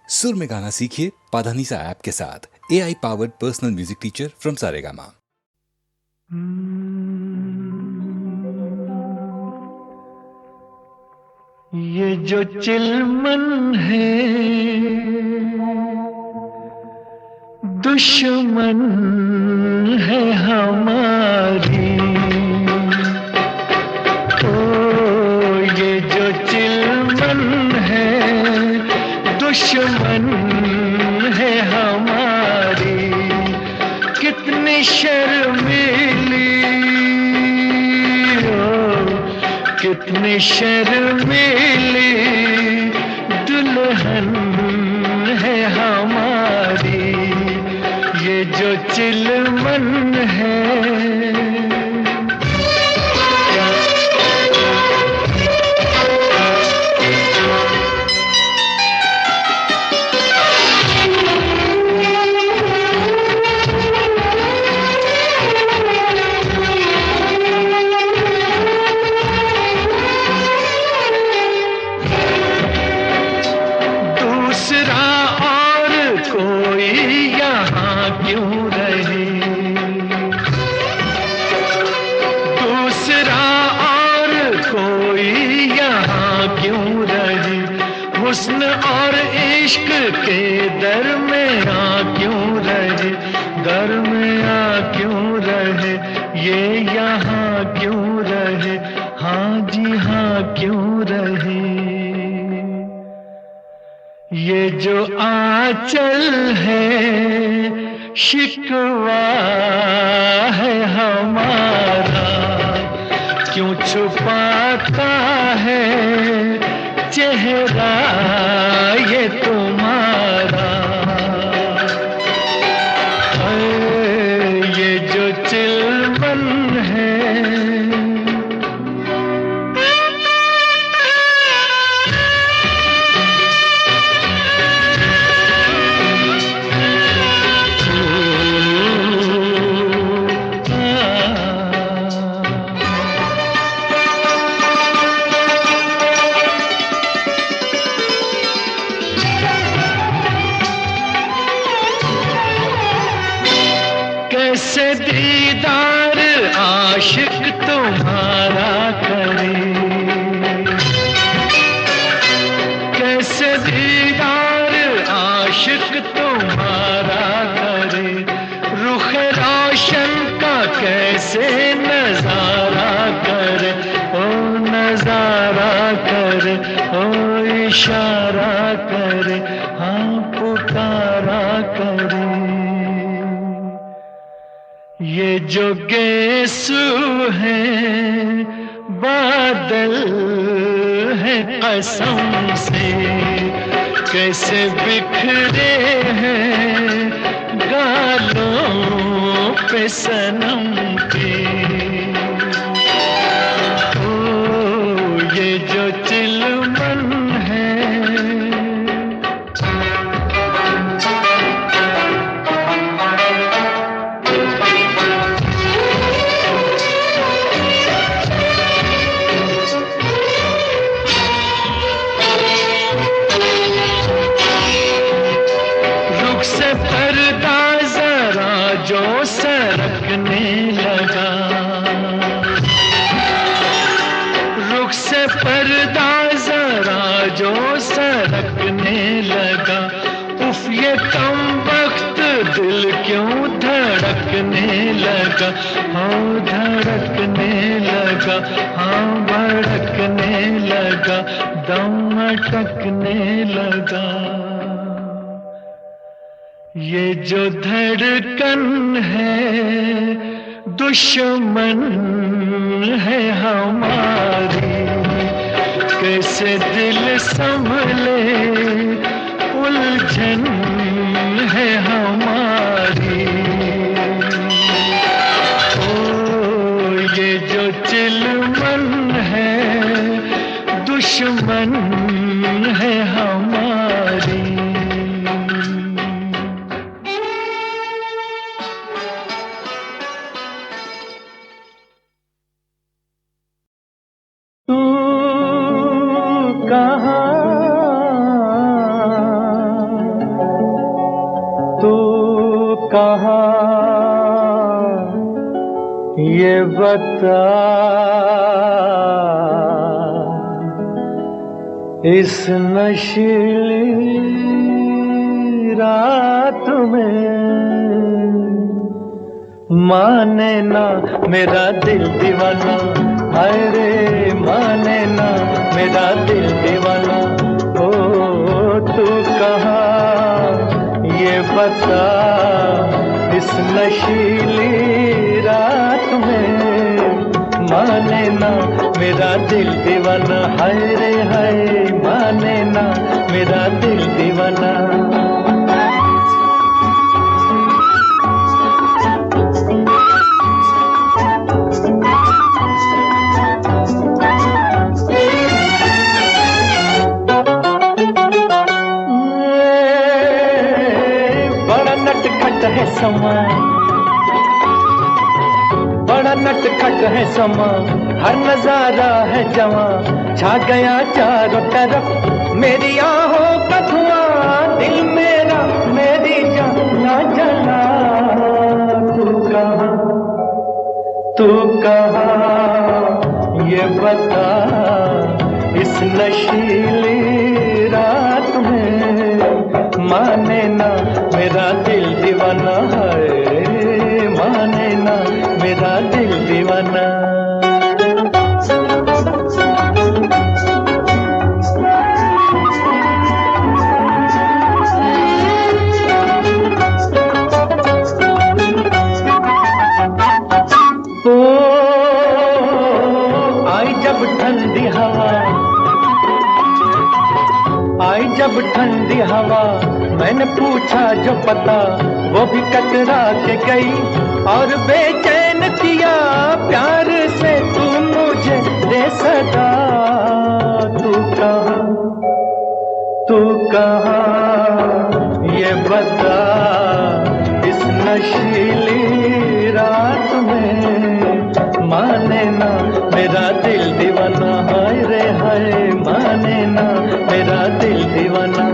सुर में गाना सीखिए पाधानीसा ऐप के साथ। AI powered personal music teacher from Saregama. ये जो चिलमन है दुश्मन है हमारी। ओ ये जो चिलमन है दुश्मन है हमारी। कितनी शर्मीली कितनी शर्मीली दुल्हन है हमारी। ये जो चिलमन है। हुस्न और इश्क के दरमियां क्यों रहे, दरमियां क्यों रहे, ये यहाँ क्यों रहे, हाँ जी हाँ क्यों रहे। ये जो आंचल है शिकवा है हमारा, क्यों छुपाता है चेहरा ये तुम्हारा। ये जो चिलमन है। कैसे दीदार आशिक तुम्हारा करे, कैसे दीदार आशिक तुम्हारा करे। रुख रोशन का कैसे नजारा करे, ओ नजारा करे, ओ इशारा करे, हाँ पुकारा करे। ये जो गेसू है बादल है कसम से, कैसे बिखरे हैं गालों पे सनम के। ओ ये जो चिलमन है। पर्दा जरा जो सरकने लगा, रुख से पर्दा जरा जो सरकने लगा। उफ ये कम वक्त दिल क्यों धड़कने लगा, हाँ धड़कने लगा, हाँ भड़कने लगा, दम अटकने लगा। ये जो धड़कन है दुश्मन है हमारी। कैसे दिल संभले उलझन है हमारी। ओ ये जो चिलमन है दुश्मन है हमारी। कहाँ कहाँ ये बता, इस नशीली रात में माने ना मेरा दिल दीवाना, हाय रे माने ना मेरा दिल दीवाना। ओ तू कहाँ ये बता, इस नशीली रात में माने ना मेरा दिल दीवाना, हाय रे हाय माने ना मेरा दिल दीवाना। है समा, बड़ा नटखट है समा, हर नजारा है जवां, छा गया चारों तरफ मेरी आहों का धुआं, दिल मेरा मेरी जान ना जला। तू कहाँ ये बता, इस नशीली रात में माने ना मेरा दिल दीवाना, है माने ना मेरा दिल दीवाना। ओ आई जब ठंडी हवा, आई जब ठंडी हवा, मैंने पूछा जो पता, वो भी कतरा के गई और बेचैन किया प्यार से तू मुझे दे सदा। तू कहाँ ये बता, इस नशीली रात में माने ना मेरा दिल दीवाना, हाय रे हाय माने ना मेरा दिल दीवाना।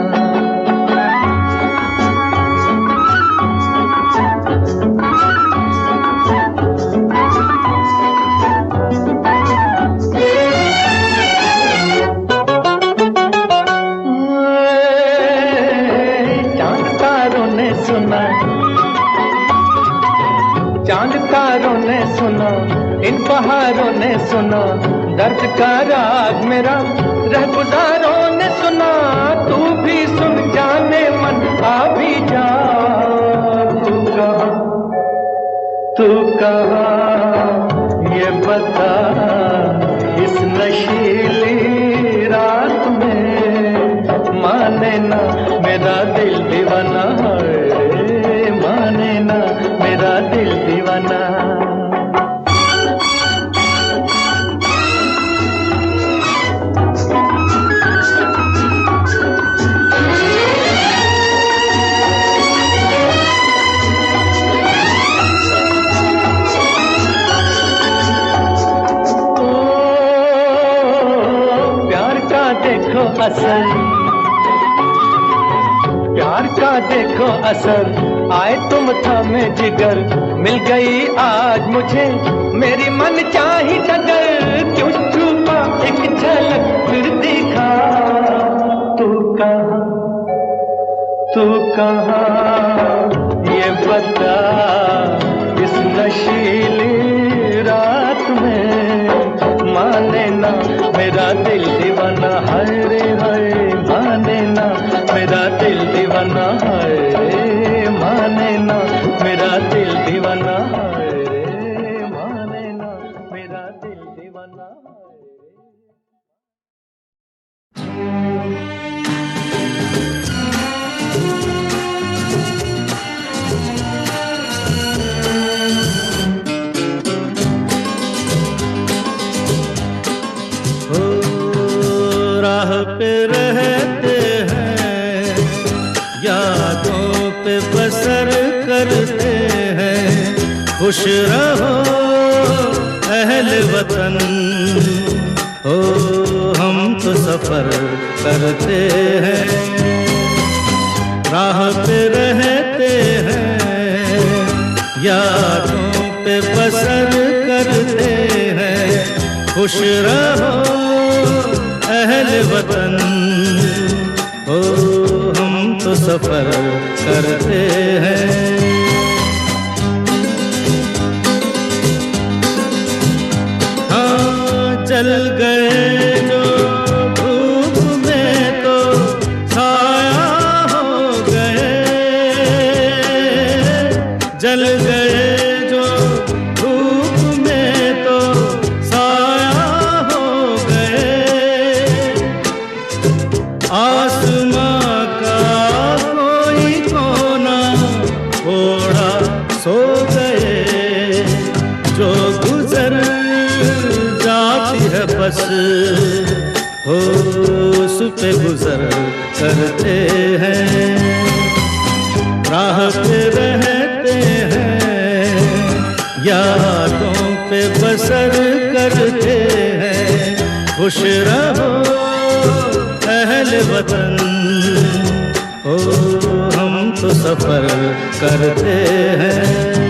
चांद तारों ने सुना, इन पहाड़ों ने सुना, दर्द का राग मेरा रहगुजारों ने सुना। तू भी सुन जाने मन आ भी जा। तू कहाँ ये बता, इस नशीली रात में माने ना मेरा दिल दीवाना, है माने ना मेरा दिल दीवाना। प्यार का देखो असर, प्यार का देखो असर, आए तुम थामे जिगर, मिल गई आज मुझे मेरी मन चाही डगर। क्यों छुपा एक झलक फिर दिखा। तू कहाँ ये बता, इस नशीली रात में माने ना मेरा दिल दीवाना, हाय रे हाय माने ना मेरा दिल दीवाना, हाय रे माने ना मेरा दिल दीवाना, हाय रे माने ना मेरा दिल दीवाना। राह पे रहते हैं, यादों पे बसर करते हैं, खुश रहो अहले वतन, हो हम तो सफर करते हैं। राह पे रहते हैं, पे बसर करते हैं। खुश रहो अहल वतन, ओ हम तो सफर करते हैं। हाँ जल गए जो धूप में तो छाया हो गए, जल गए जो धूप में तो छाया हो गए। आसमां का कोई कोना थोड़ा सो गए, जो गुजर जाती है बस हो उस पे गुजर करते हैं। राह पे रहते हैं, यादों पे बसर करते हैं। खुश रहो अहल वतन, ओ हम तो सफर करते हैं।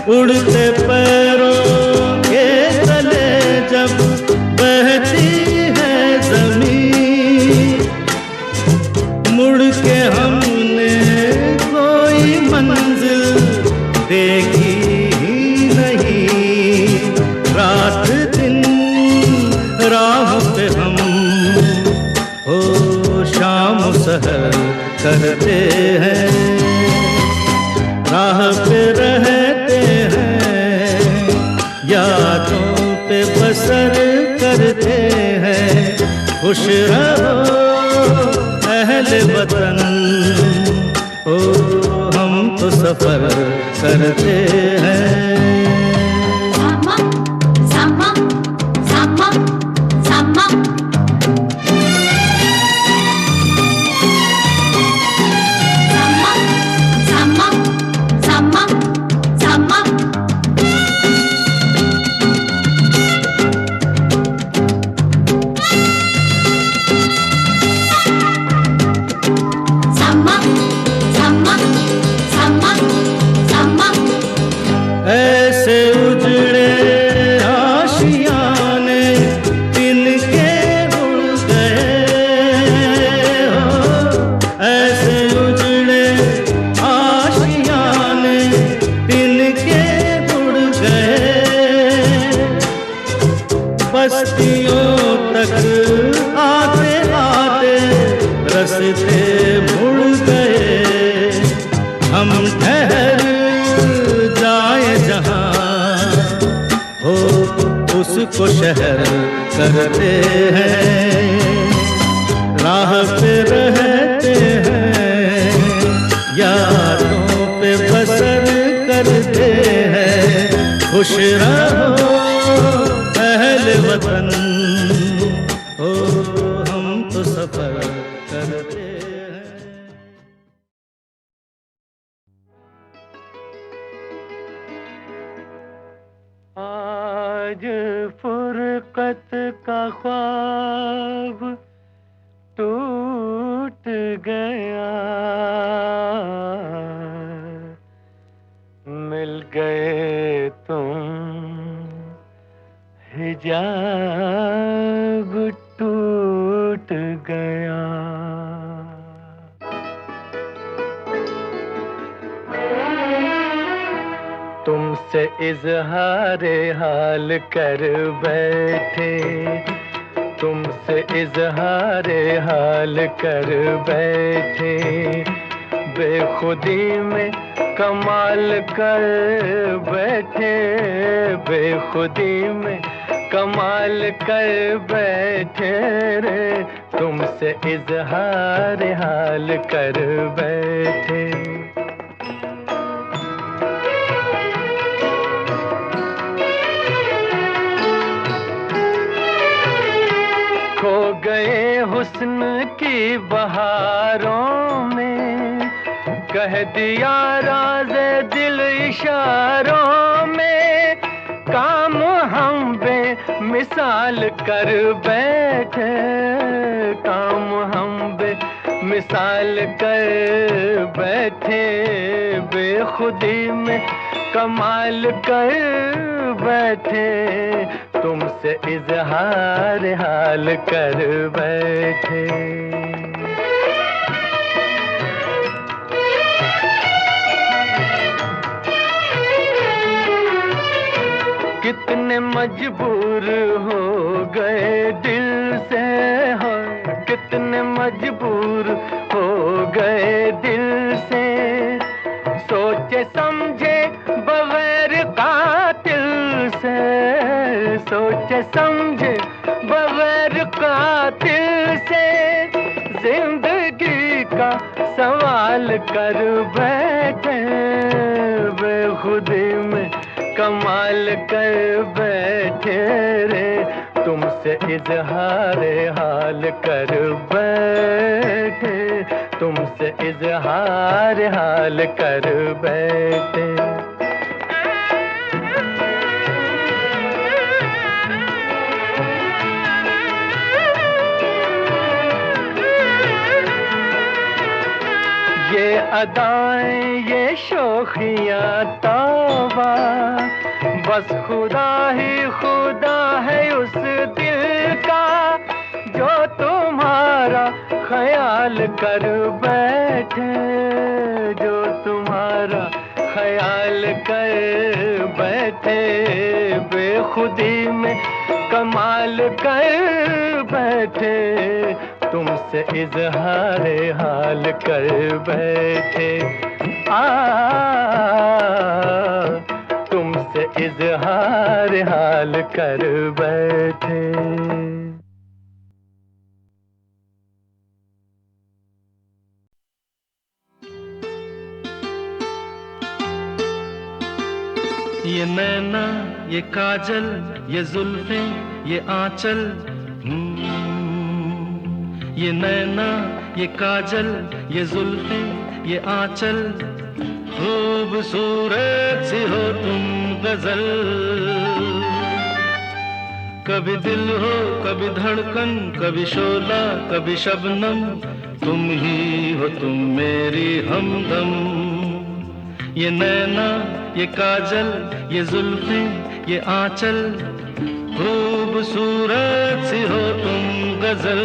उड़ते पैरों के तले जब बहती है ज़मीन, मुड़ के हमने कोई मंजिल देखी ही नहीं। रात दिन राह पे हम हो शाम सहर करते हैं। राह पे रहते हैं, यादों पे बसर करते हैं। खुश रहो अहल वतन, ओ हम तो सफर करते हैं। ऐसे उजड़े आशियाने तिनके उड़ गए हो, ऐसे उजड़े आशियाने तिनके उड़ गए। बस्तियों तक आते आते रस्ते मुड़ गए। हम ठहर जाए जहाँ हो उसको शहर करते हैं। राह पे रहते हैं, यादों पे बसर करते हैं। खुश रहो अहल वतन, हो हम तो सफर करते हैं। आज फुरकत का ख्वाब टूट गया, मिल गए तुम हिजाब टूट गया। तुमसे इजहारे हाल कर बैठे, तुमसे इजहारे हाल कर बैठे। बेखुदी में कमाल कर बैठे, बेखुदी में कमाल कर बैठे रे, तुमसे इजहार हाल कर बैठे। खो गए हुस्न की बहारों में, कह दिया राज़ दिल इशारों में, काम हम बेमिसाल कर बैठे, काम हम बेमिसाल कर बैठे, बेखुदी में कमाल कर बैठे, तुमसे इजहार हाल कर बैठे। कितने मजबूर हो गए दिल से, हो कितने मजबूर हो गए दिल से, सोचे समझे बगैर कातिल से, सोचे समझे बगैर कातिल से, जिंदगी का सवाल कर बैठे, बेखुदी में कमाल कर बैठे रे, तुमसे इजहार हाल कर बैठे, तुमसे इजहार हाल कर बैठे। ये अदाएं ये शोखियाँ तौबा, बस खुदा ही खुदा है उस दिल का, जो तुम्हारा ख्याल कर बैठे, जो तुम्हारा ख्याल कर बैठे, बेखुदी में कमाल कर बैठे, तुमसे इजहार हाल कर बैठे। तुमसे इजहार हाल कर बैठे। ये नैना ये काजल ये जुल्फें ये आंचल, ये नैना ये काजल ये जुल्फें ये आंचल, खूबसूरत सी हो तुम गजल। कभी दिल हो कभी धड़कन, कभी शोला कभी शबनम, तुम ही हो तुम मेरी हमदम। ये नैना ये काजल ये जुल्फें ये आंचल, खूबसूरत सी हो तुम गजल।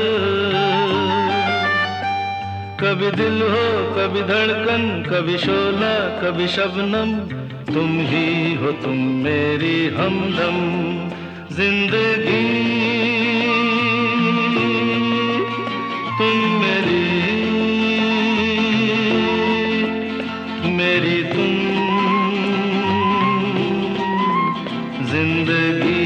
कभी दिल हो कभी धड़कन, कभी शोला कभी शबनम, तुम ही हो तुम मेरी हमदम। जिंदगी तुम मेरी, मेरी तुम जिंदगी।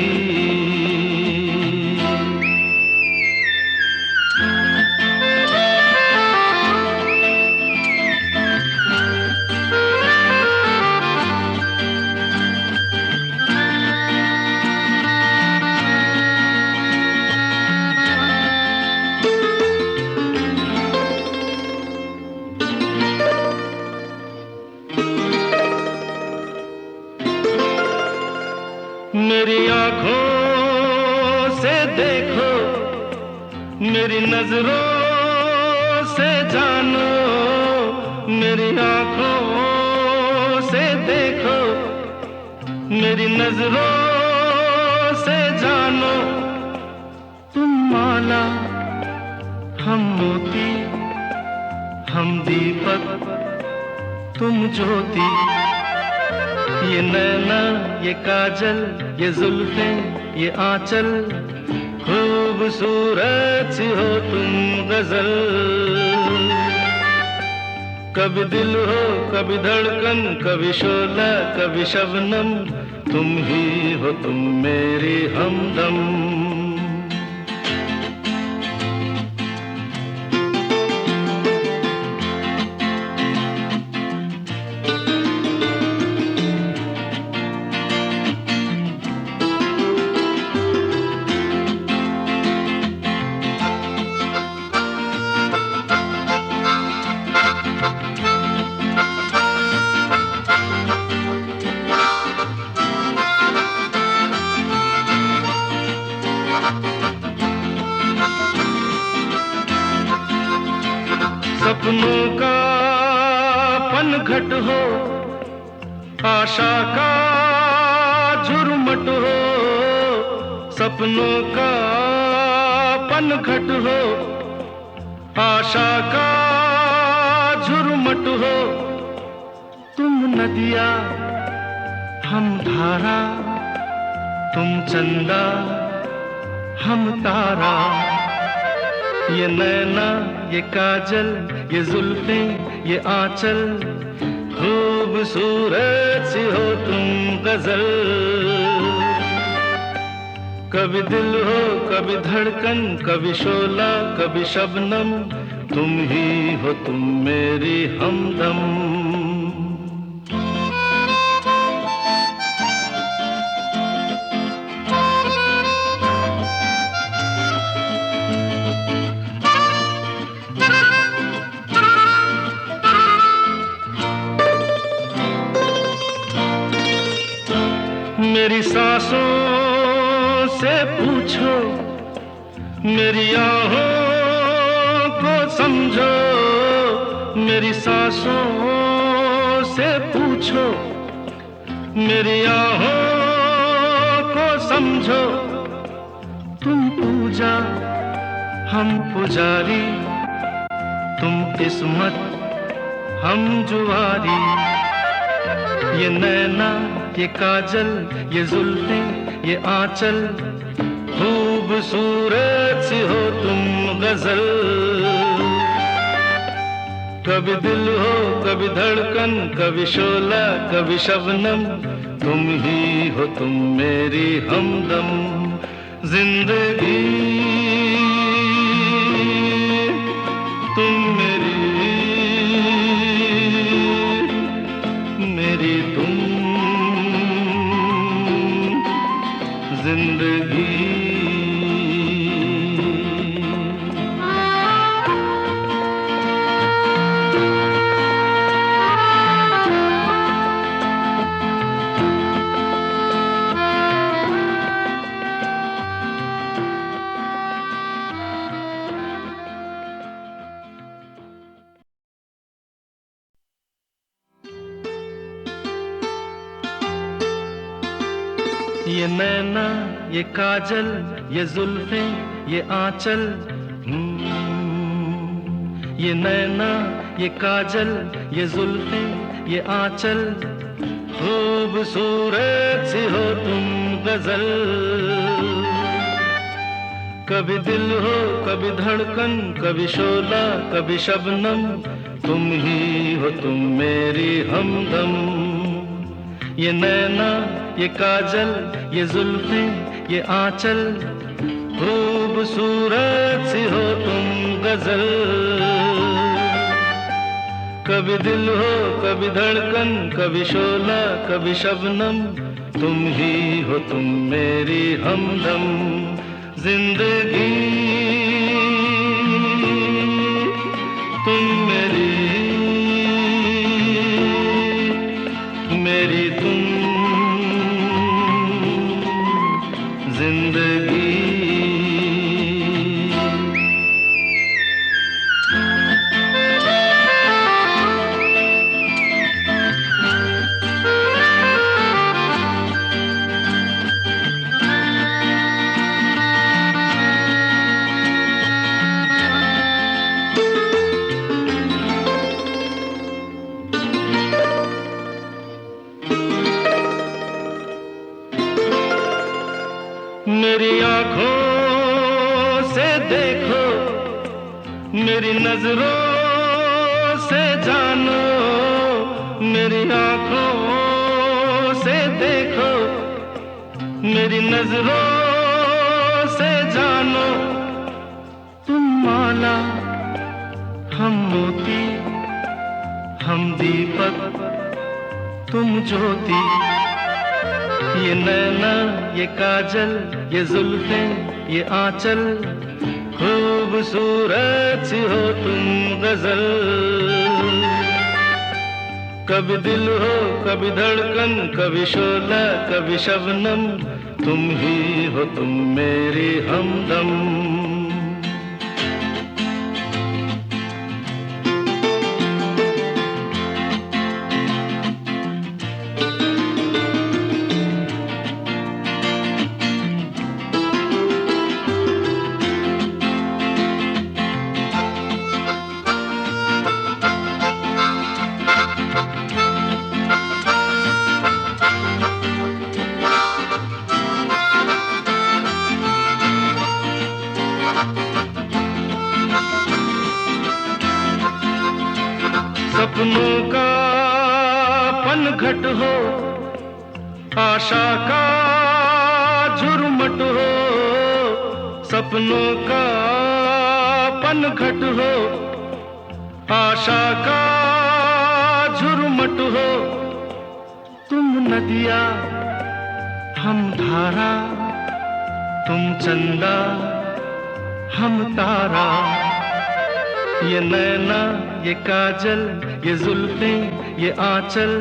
मेरी आँखों से देखो, मेरी नजरों से जानो, मेरी आँखों से देखो, मेरी नजरों से जानो। तुम माला हम मोती, हम दीपक तुम ज्योति। ये नैना ये काजल ये जुल्फें ये आंचल, खूबसूरत सी हो तुम गजल। कभी दिल हो कभी धड़कन, कभी शोला कभी शबनम, तुम ही हो तुम मेरी हमदम। सपनों का पनघट हो, आशा का झुरमुट हो, सपनों का पनघट हो, आशा का झुरमुट हो। तुम नदिया हम धारा, तुम चंदा हम तारा, ये नैना ये काजल ये जुल्फें ये आंचल, खूबसूरत सी हो तुम गजल। कभी दिल हो कभी धड़कन, कभी शोला कभी शबनम, तुम ही हो तुम मेरी हमदम। मेरी सांसों से पूछो, मेरी आहों को समझो, मेरी सांसों से पूछो, मेरी आहों को समझो। तुम पूजा हम पुजारी, तुम किस्मत हम जुआरी, ये नैना ये काजल ये जुल्फें ये आंचल, खूबसूरत सी हो तुम गजल। कभी दिल हो कभी धड़कन, कभी शोला कभी शबनम, तुम ही हो तुम मेरी हमदम। जिंदगी तुम मेरी तुम जिंदगी। ये नैना ये काजल ये जुल्फें ये आंचल, ये नैना ये काजल ये जुल्फें ये आंचल, खूबसूरत सी हो तुम गजल। कभी दिल हो कभी धड़कन, कभी शोला कभी शबनम, तुम ही हो तुम मेरी हमदम। ये नैना ये काजल ये जुल्फें ये आंचल, खूबसूरत सी हो तुम गजल। कभी दिल हो कभी धड़कन, कभी शोला कभी शबनम, तुम ही हो तुम मेरी हमदम। जिंदगी तुम मेरी तुम जिंदगी। मेरी आँखों से देखो, मेरी नजरों से जानो, मेरी आंखों से देखो, मेरी नजरों से जानो। तुम माला, हम मोती, हम दीपक, तुम ज्योति। ये नैना, ये काजल, ये जुल्फें, ये आंचल, खूबसूरत सी हो तुम गजल। कभी दिल हो, कभी धड़कन, कभी शोला, कभी शबनम, तुम ही हो तुम मेरी हमदम। सपनों का पनघट हो, आशा का झुरमुट हो। सपनों का पनघट हो, आशा का झुरमुट हो। तुम नदिया, हम धारा, तुम चंदा, हम तारा। ये नैना, ये काजल, ये जुल्फें, ये आंचल,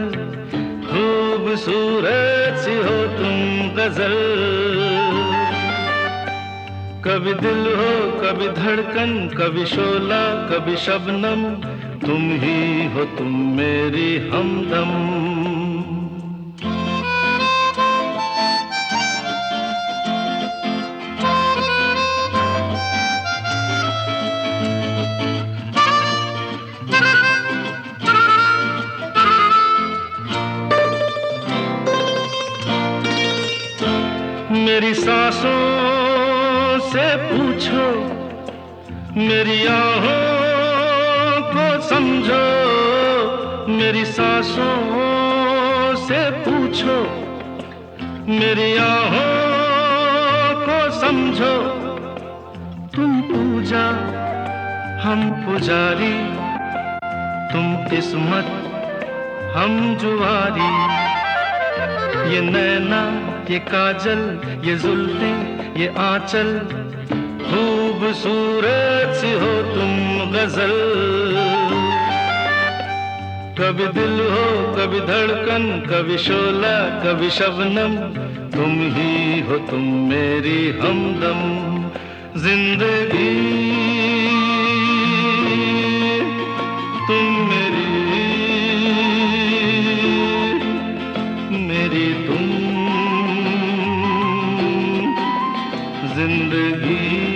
खूबसूरत सी हो तुम गजल। कभी दिल हो, कभी धड़कन, कभी शोला, कभी शबनम, तुम ही हो तुम मेरी हमदम। मेरी सांसों से पूछो, मेरी आहों को समझो। मेरी सांसों से पूछो, मेरी आहों को समझो। तुम पूजा, हम पुजारी, तुम किस्मत, हम जुआरी। ये नैना, ये काजल, ये जुल्फें, ये आंचल, खूबसूरत सी हो तुम गजल। कभी दिल हो, कभी धड़कन, कभी शोला, कभी शबनम, तुम ही हो तुम मेरी हमदम। जिंदगी तुम मेरी, मेरी तुम, जिंदगी।